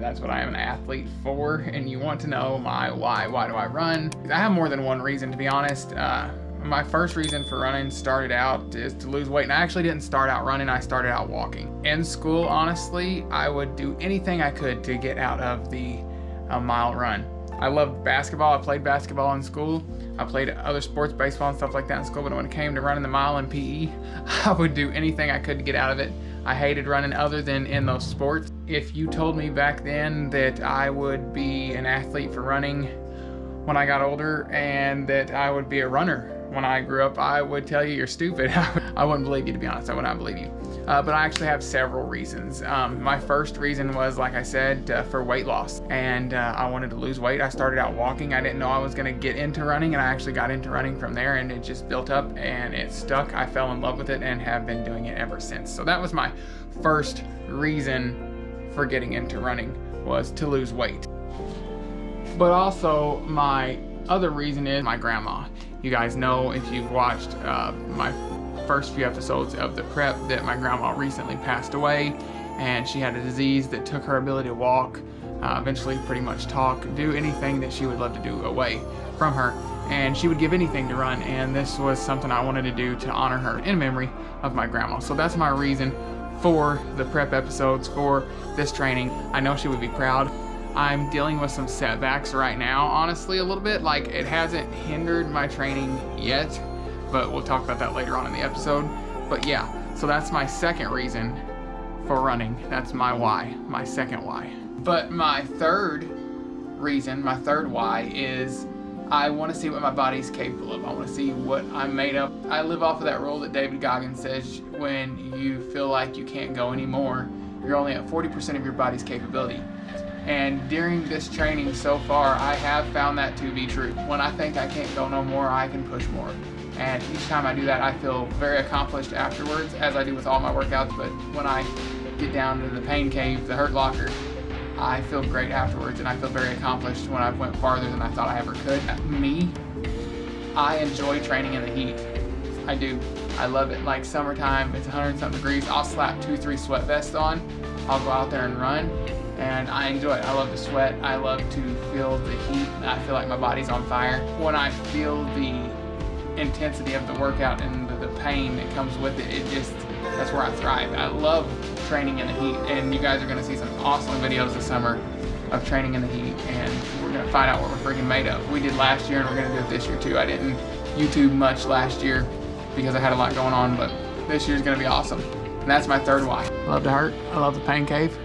That's what I am an athlete for. And you want to know my why. Why do I run? I have more than one reason, to be honest. My first reason for running started out is to lose weight, and I actually didn't start out running, I started out walking. In school, honestly, I would do anything I could to get out of the mile run. I loved basketball. I played basketball in school. I played other sports, baseball and stuff like that in school, but when it came to running the mile in PE, I would do anything I could to get out of it. I hated running other than in those sports. If you told me back then that I would be an athlete for running when I got older and that I would be a runner when I grew up, I would tell you you're stupid. I wouldn't believe you, to be honest. I would not believe you. But I actually have several reasons. My first reason was, like I said, for weight loss. And I wanted to lose weight. I started out walking. I didn't know I was going to get into running, and I actually got into running from there, and it just built up and it stuck. I fell in love with it and have been doing it ever since. So that was my first reason for getting into running, was to lose weight. But also my other reason is my grandma. You guys know, if you've watched my first few episodes of the prep, that my grandma recently passed away, and she had a disease that took her ability to walk, eventually pretty much talk, do anything that she would love to do away from her, and she would give anything to run, and this was something I wanted to do to honor her in memory of my grandma. So that's my reason for the prep episodes, for this training. I know she would be proud. I'm dealing with some setbacks right now, honestly, a little bit. Like, it hasn't hindered my training yet, but we'll talk about that later on in the episode. But yeah, so that's my second reason for running. That's my why, my second why. But my third reason, my third why, is I want to see what my body's capable of. I want to see what I'm made of. I live off of that rule that David Goggins says: when you feel like you can't go anymore, you're only at 40% of your body's capability. And during this training so far, I have found that to be true. When I think I can't go no more, I can push more. And each time I do that, I feel very accomplished afterwards, as I do with all my workouts. But when I get down to the pain cave, the hurt locker, I feel great afterwards, and I feel very accomplished when I've went farther than I thought I ever could. Me, I enjoy training in the heat. I do. I love it. Like summertime, it's 100-something degrees. I'll slap 2-3 sweat vests on. I'll go out there and run. And I enjoy it. I love to sweat. I love to feel the heat. I feel like my body's on fire. When I feel the intensity of the workout and the pain that comes with it, that's where I thrive. I love training in the heat, and you guys are gonna see some awesome videos this summer of training in the heat, and we're gonna find out what we're freaking made of. We did last year, and we're gonna do it this year too. I didn't YouTube much last year because I had a lot going on, but this year's gonna be awesome. And that's my third why. I love to hurt. I love the pain cave.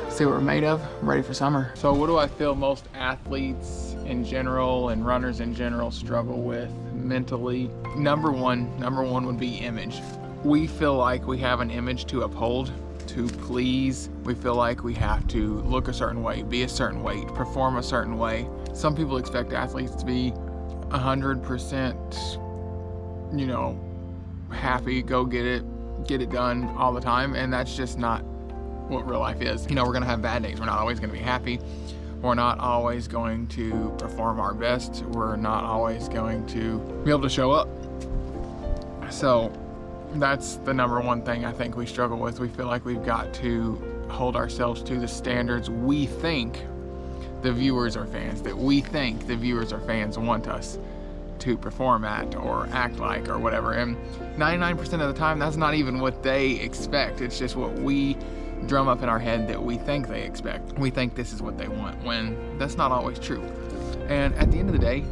See what we're made of. I'm ready for summer. So what do I feel most athletes in general and runners in general struggle with mentally? Number one would be image. We feel like we have an image to uphold, to please. We feel like we have to look a certain way, be a certain weight, perform a certain way. Some people expect athletes to be 100%, happy, go get it done all the time, and that's just not what real life is. We're gonna have bad days. We're not always gonna be happy. We're not always going to perform our best. We're not always going to be able to show up. So that's the number one thing I think we struggle with. We feel like we've got to hold ourselves to the standards we think the viewers or fans, want us to perform at or act like or whatever. And 99% of the time, that's not even what they expect. It's just what we drum up in our head that we think they expect. We think this is what they want, when that's not always true. And at the end of the day,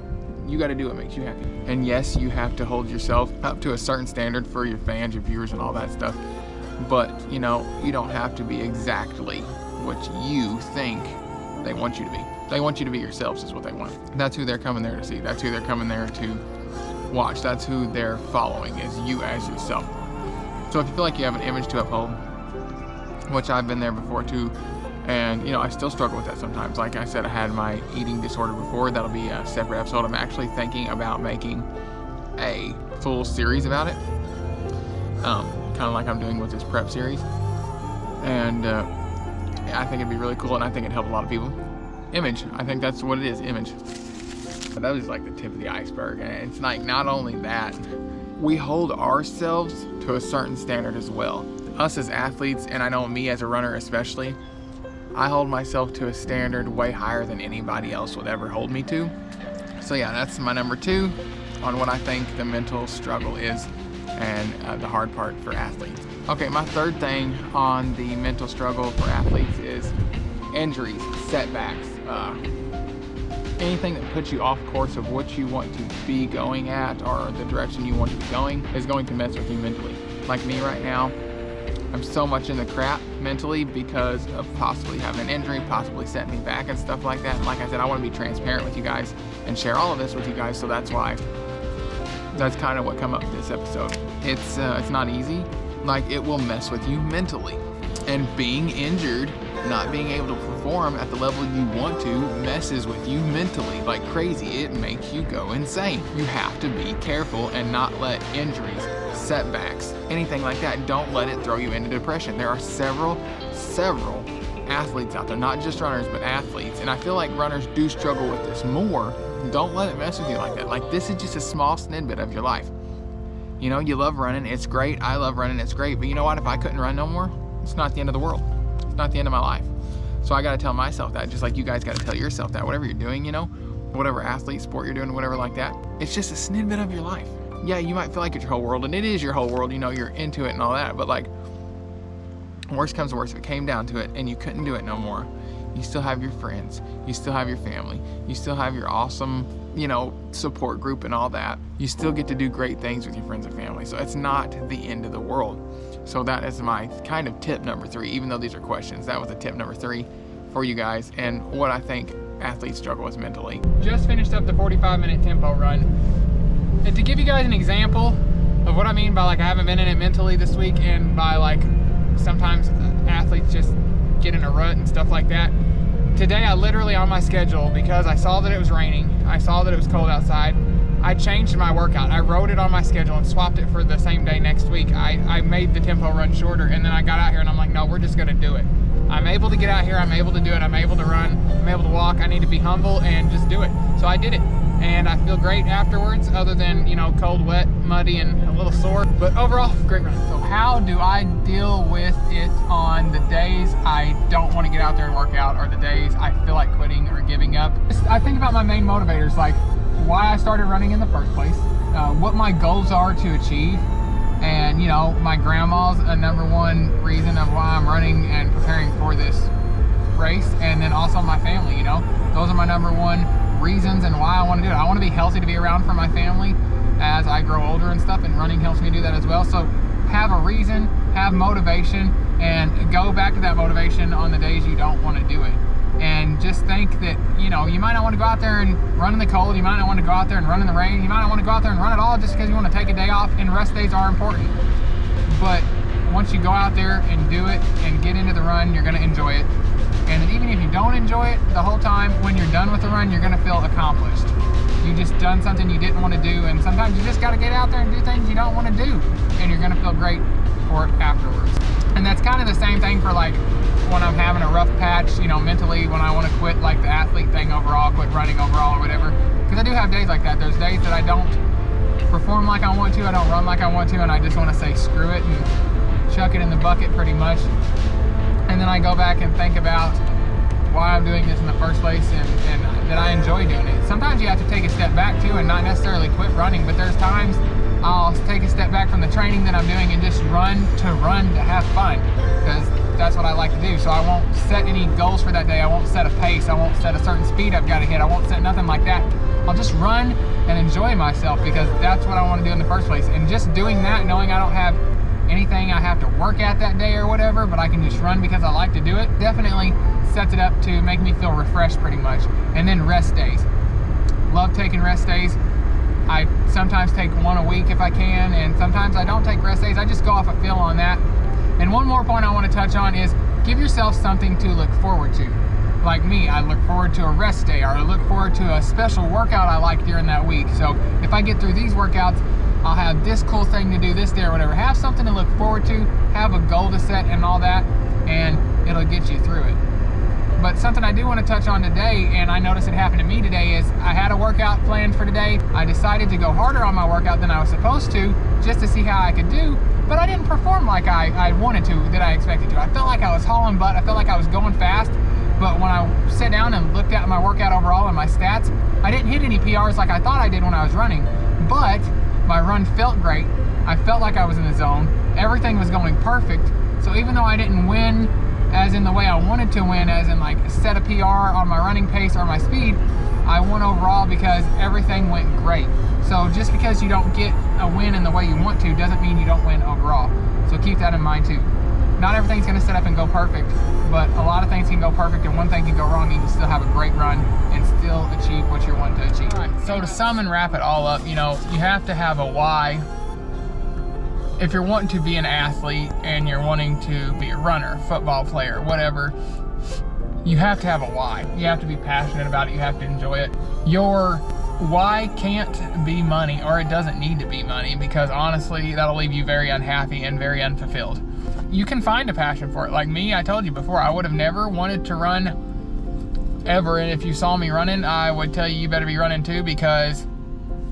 you got to do what makes you happy. And yes, you have to hold yourself up to a certain standard for your fans, your viewers, and all that stuff. But you don't have to be exactly what you think they want you to be. They want you to be yourselves, is what they want. That's who they're coming there to see. That's who they're coming there to watch. That's who they're following, is you as yourself. So if you feel like you have an image to uphold, which I've been there before too, and I still struggle with that sometimes. Like I said, I had my eating disorder before. That'll be a separate episode. I'm actually thinking about making a full series about it, kind of like I'm doing with this prep series, and I think it'd be really cool, and I think it'd help a lot of people. Image, I think that's what it is, image. But that was like the tip of the iceberg, and it's like, not only that, we hold ourselves to a certain standard as well. Us as athletes, and I know me as a runner especially, I hold myself to a standard way higher than anybody else would ever hold me to. So yeah, that's my number 2 on what I think the mental struggle is and the hard part for athletes. Okay, my third thing on the mental struggle for athletes is injuries, setbacks, anything that puts you off course of what you want to be going at or the direction you want to be going is going to mess with you mentally. Like me right now, I'm so much in the crap mentally because of possibly having an injury, possibly setting me back and stuff like that. And like I said, I want to be transparent with you guys and share all of this with you guys, so that's why that's kind of what come up with this episode. It's not easy. Like, it will mess with you mentally. And being injured, not being able to perform at the level you want to, messes with you mentally like crazy. It makes you go insane. You have to be careful and not let injuries, setbacks, anything like that, don't let it throw you into depression. There are several athletes out there, not just runners, but athletes. And I feel like runners do struggle with this more. Don't let it mess with you like that. Like, this is just a small snippet of your life. You know, you love running, it's great. I love running, it's great. But you know what? If I couldn't run no more, it's not the end of the world. It's not the end of my life. So I got to tell myself that, just like you guys got to tell yourself that. Whatever you're doing, you know, whatever athlete, sport you're doing, whatever like that, it's just a snippet of your life. Yeah, you might feel like it's your whole world, and it is your whole world. You know, you're into it and all that. But like, worst comes to worst, if it came down to it and you couldn't do it no more, you still have your friends, you still have your family, you still have your awesome, you know, support group and all that. You still get to do great things with your friends and family. So it's not the end of the world. So that is my kind of tip number 3, even though these are questions. That was a tip number 3 for you guys and what I think athletes struggle with mentally. Just finished up the 45-minute tempo run. And to give you guys an example of what I mean by like I haven't been in it mentally this week, and by like sometimes athletes just get in a rut and stuff like that. Today I literally, on my schedule, because I saw that it was raining, I saw that it was cold outside, I changed my workout. I wrote it on my schedule and swapped it for the same day next week. I made the tempo run shorter, and then I got out here and I'm like, no, we're just gonna do it. I'm able to get out here, I'm able to do it, I'm able to run, I'm able to walk. I need to be humble and just do it. So I did it. And I feel great afterwards, other than, you know, cold, wet, muddy, and a little sore. But overall, great run. So how do I deal with it on the days I don't want to get out there and work out, or the days I feel like quitting or giving up? I think about my main motivators, like why I started running in the first place, what my goals are to achieve. And, you know, my grandma's a #1 reason of why I'm running and preparing for this race. And then also my family, you know, those are my #1 reasons and why I want to do it. I want to be healthy to be around for my family as I grow older and stuff, and running helps me do that as well. So have a reason, have motivation, and go back to that motivation on the days you don't want to do it. And just think that, you know, you might not want to go out there and run in the cold, you might not want to go out there and run in the rain, you might not want to go out there and run at all just because you want to take a day off, and rest days are important. But once you go out there and do it and get into the run, you're going to enjoy it. And even if you don't enjoy it the whole time, when you're done with the run, you're going to feel accomplished. You just done something you didn't want to do, and sometimes you just got to get out there and do things you don't want to do, and you're going to feel great for it afterwards. And that's kind of the same thing for like when I'm having a rough patch, you know, mentally, when I want to quit like the athlete thing overall, quit running overall or whatever. Because I do have days like that. There's days that I don't perform like I want to, I don't run like I want to, and I just want to say screw it and chuck it in the bucket pretty much. And then I go back and think about why I'm doing this in the first place, and that I enjoy doing it. Sometimes you have to take a step back too and not necessarily quit running, but there's times I'll take a step back from the training that I'm doing and just run to have fun, because that's what I like to do. So I won't set any goals for that day. I won't set a pace. I won't set a certain speed I've got to hit. I won't set nothing like that. I'll just run and enjoy myself, because that's what I want to do in the first place. And just doing that, knowing I don't have anything I have to work at that day or whatever, but I can just run because I like to do it, definitely sets it up to make me feel refreshed pretty much. And then rest days. Love taking rest days. I sometimes take one a week if I can, and sometimes I don't take rest days. I just go off a feel on that. And one more point I want to touch on is give yourself something to look forward to. Like me, I look forward to a rest day, or I look forward to a special workout I like during that week. So if I get through these workouts, I'll have this cool thing to do this day or whatever. Have something to look forward to, have a goal to set and all that, and it'll get you through it. But something I do want to touch on today, and I noticed it happened to me today, is I had a workout planned for today. I decided to go harder on my workout than I was supposed to, just to see how I could do, but I didn't perform like I wanted to, that I expected to. I felt like I was hauling butt, I felt like I was going fast, But when I sat down and looked at my workout overall and my stats, I didn't hit any PRs like I thought I did when I was running, but my run felt great. I felt like I was in the zone. Everything was going perfect. So even though I didn't win as in the way I wanted to win, as in like set a PR on my running pace or my speed, I won overall because everything went great. So just because you don't get a win in the way you want to doesn't mean you don't win overall. So keep that in mind too. Not everything's gonna set up and go perfect, but a lot of things can go perfect and one thing can go wrong and you can still have a great run and still achieve what you're wanting to achieve. All right, so to sum and wrap it all up, you know, you have to have a why. If you're wanting to be an athlete and you're wanting to be a runner, football player, whatever, you have to have a why. You have to be passionate about it. You have to enjoy it. Your why can't be money, or it doesn't need to be money, because honestly, that'll leave you very unhappy and very unfulfilled. You can find a passion for it. Like me, I told you before, I would have never wanted to run ever. And if you saw me running, I would tell you better be running too, because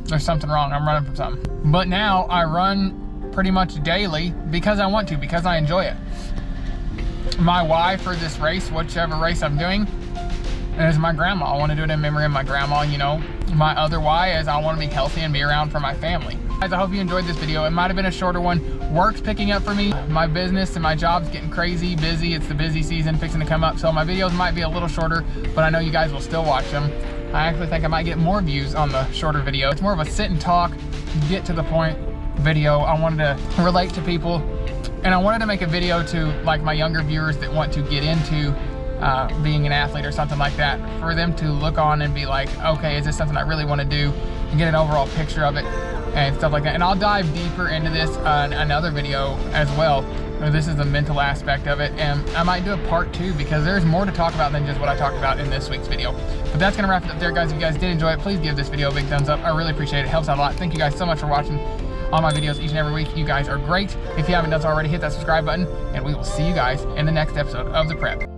there's something wrong. I'm running from something. But now I run pretty much daily because I want to, because I enjoy it. My why for this race, whichever race I'm doing, is my grandma. I want to do it in memory of my grandma, you know. My other why is I want to be healthy and be around for my family. Guys, I hope you enjoyed this video. It might have been a shorter one. Work's picking up for me. My business and my job's getting crazy busy. It's the busy season fixing to come up, so my videos might be a little shorter, but I know you guys will still watch them. I actually think I might get more views on the shorter video. It's more of a sit and talk, get to the point video. I wanted to relate to people, and I wanted to make a video to like my younger viewers that want to get into being an athlete or something like that, for them to look on and be like, okay, is this something I really want to do, and get an overall picture of it and stuff like that. And I'll dive deeper into this in another video as well. This is the mental aspect of it, and I might do a part 2 because there's more to talk about than just what I talked about in this week's video. But that's gonna wrap it up there, guys. If you guys did enjoy it, please give this video a big thumbs up. I really appreciate it. It helps out a lot. Thank you guys so much for watching all my videos each and every week. You guys are great. If you haven't done so already, hit that subscribe button, and we will see you guys in the next episode of The Prep.